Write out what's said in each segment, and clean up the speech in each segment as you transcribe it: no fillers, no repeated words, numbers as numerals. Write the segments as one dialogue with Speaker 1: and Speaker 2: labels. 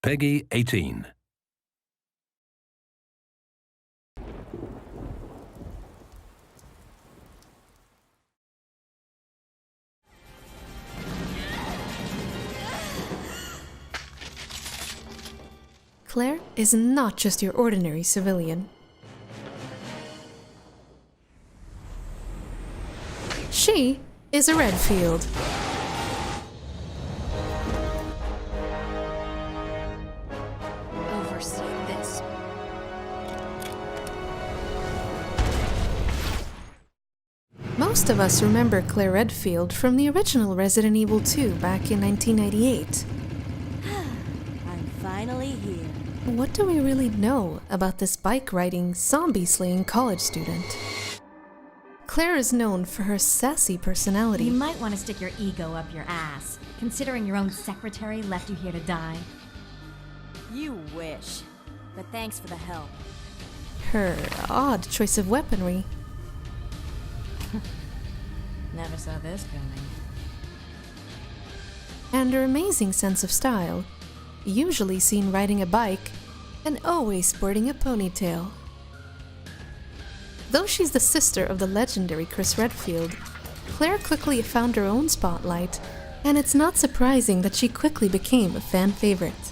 Speaker 1: Peggy 18.
Speaker 2: Claire is not just your ordinary civilian. She is a Redfield.
Speaker 3: Oversee this.
Speaker 2: Most of us remember Claire Redfield from the original Resident Evil 2 back in 1998.
Speaker 3: I'm finally here.
Speaker 2: What do we really know about this bike-riding, zombie-slaying college student? Claire is known for her sassy personality.
Speaker 4: You might want to stick your ego up your ass, considering your own secretary left you here to die.
Speaker 3: You wish. But thanks for the help.
Speaker 2: Her odd choice of weaponry.
Speaker 4: Never saw this coming.
Speaker 2: And her amazing sense of style, usually seen riding a bike and always sporting a ponytail. Though she's the sister of the legendary Chris Redfield, Claire quickly found her own spotlight, and it's not surprising that she quickly became a fan favorite.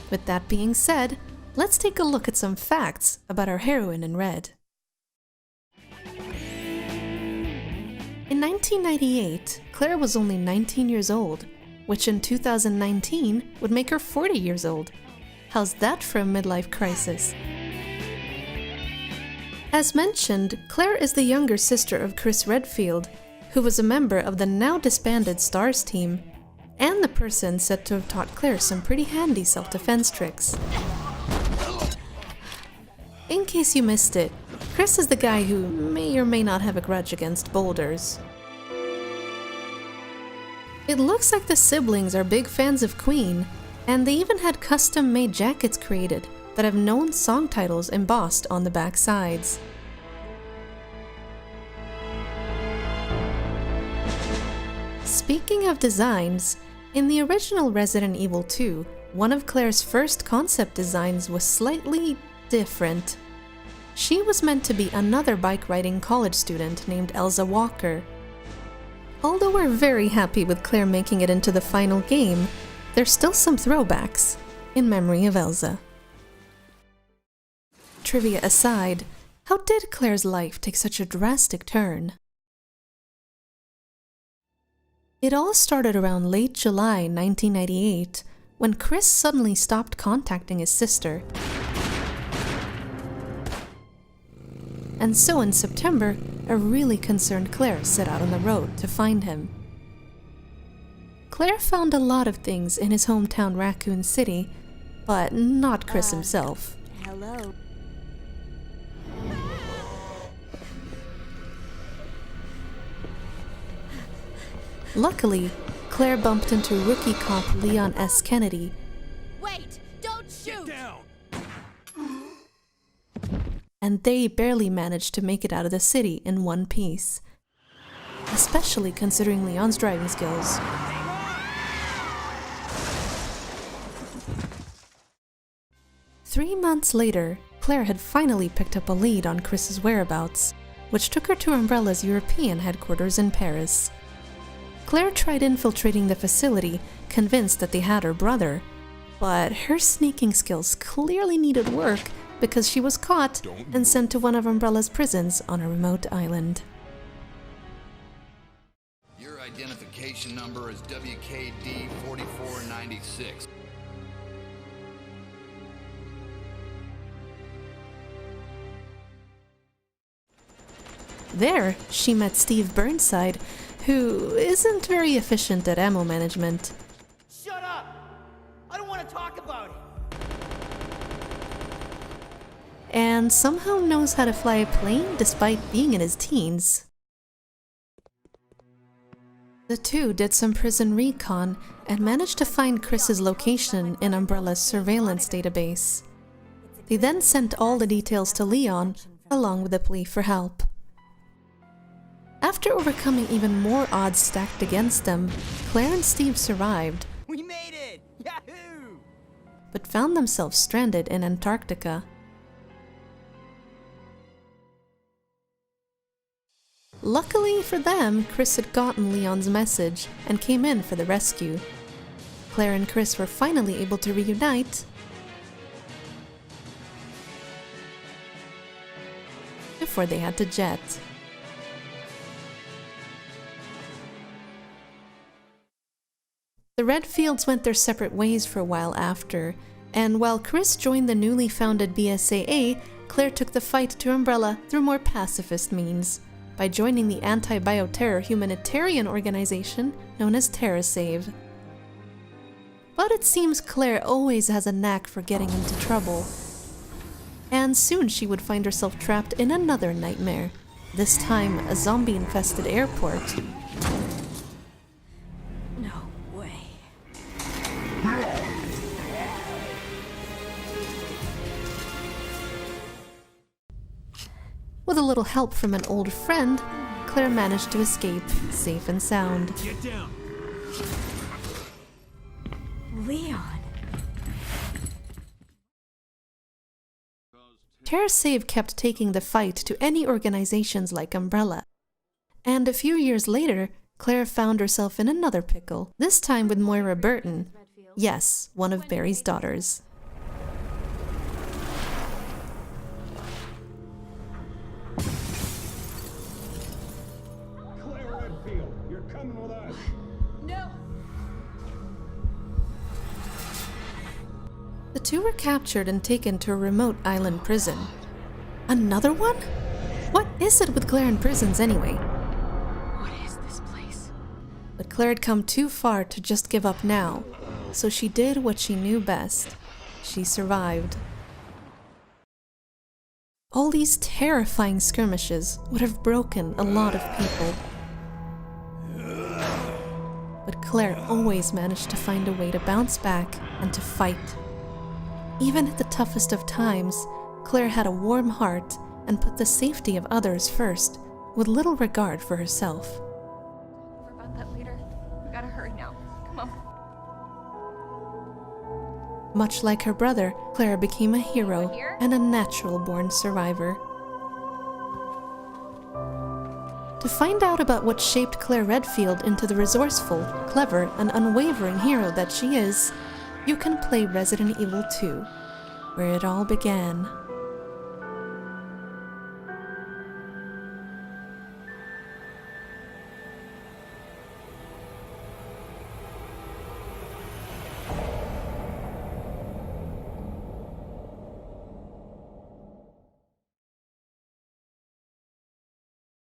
Speaker 2: With that being said, let's take a look at some facts about our heroine in red. In 1998, Claire was only 19 years old, which in 2019 would make her 40 years old. How's that for a midlife crisis? As mentioned, Claire is the younger sister of Chris Redfield, who was a member of the now disbanded STARS team, and the person said to have taught Claire some pretty handy self-defense tricks. In case you missed it, Chris is the guy who may or may not have a grudge against boulders. It looks like the siblings are big fans of Queen, and they even had custom-made jackets created that have known song titles embossed on the back sides. Speaking of designs, in the original Resident Evil 2, one of Claire's first concept designs was slightly different. She was meant to be another bike-riding college student named Elsa Walker. Although we're very happy with Claire making it into the final game, there's still some throwbacks in memory of Elsa. Trivia aside, how did Claire's life take such a drastic turn? It all started around late July 1998, when Chris suddenly stopped contacting his sister. And so in September, a really concerned Claire set out on the road to find him. Claire found a lot of things in his hometown Raccoon City, but not Chris himself.
Speaker 3: Hello.
Speaker 2: Luckily, Claire bumped into rookie cop Leon S. Kennedy.
Speaker 3: Wait! Don't shoot!
Speaker 1: Get down!
Speaker 2: And they barely managed to make it out of the city in one piece. Especially considering Leon's driving skills. Three months later, Claire had finally picked up a lead on Chris's whereabouts, which took her to Umbrella's European headquarters in Paris. Claire tried infiltrating the facility, convinced that they had her brother, but her sneaking skills clearly needed work because she was caught and sent to one of Umbrella's prisons on a remote island.
Speaker 5: Your identification number is WKD 4496.
Speaker 2: There, she met Steve Burnside, who isn't very efficient at ammo management.
Speaker 6: Shut up! I don't want to talk about it!
Speaker 2: And somehow knows how to fly a plane despite being in his teens. The two did some prison recon and managed to find Chris's location in Umbrella's surveillance database. They then sent all the details to Leon, along with a plea for help. After overcoming even more odds stacked against them, Claire and Steve survived.
Speaker 6: We made it! Yahoo!
Speaker 2: but found themselves stranded in Antarctica. Luckily for them, Chris had gotten Leon's message and came in for the rescue. Claire and Chris were finally able to reunite before they had to jet. The Redfields went their separate ways for a while after, and while Chris joined the newly founded BSAA, Claire took the fight to Umbrella through more pacifist means, by joining the anti-bioterror humanitarian organization known as TerraSave. But it seems Claire always has a knack for getting into trouble, and soon she would find herself trapped in another nightmare, this time a zombie-infested airport.
Speaker 3: No way.
Speaker 2: With a little help from an old friend, Claire managed to escape, safe and sound.
Speaker 1: Get down.
Speaker 3: Leon.
Speaker 2: TerraSave kept taking the fight to any organizations like Umbrella. And a few years later, Claire found herself in another pickle, this time with Moira Burton. Yes, one of Barry's daughters.
Speaker 1: Claire Redfield, you're coming with us.
Speaker 2: The two were captured and taken to a remote island prison. Another one? What is it with Claire in prisons anyway?
Speaker 7: What is this place?
Speaker 2: But Claire had come too far to just give up now, so she did what she knew best. She survived. All these terrifying skirmishes would have broken a lot of people. But Claire always managed to find a way to bounce back and to fight. Even at the toughest of times, Claire had a warm heart and put the safety of others first, with little regard for herself.
Speaker 7: More about that later. We gotta hurry now. Come on.
Speaker 2: Much like her brother, Claire became a hero and a natural-born survivor. To find out about what shaped Claire Redfield into the resourceful, clever, and unwavering hero that she is, you can play Resident Evil 2, where it all began.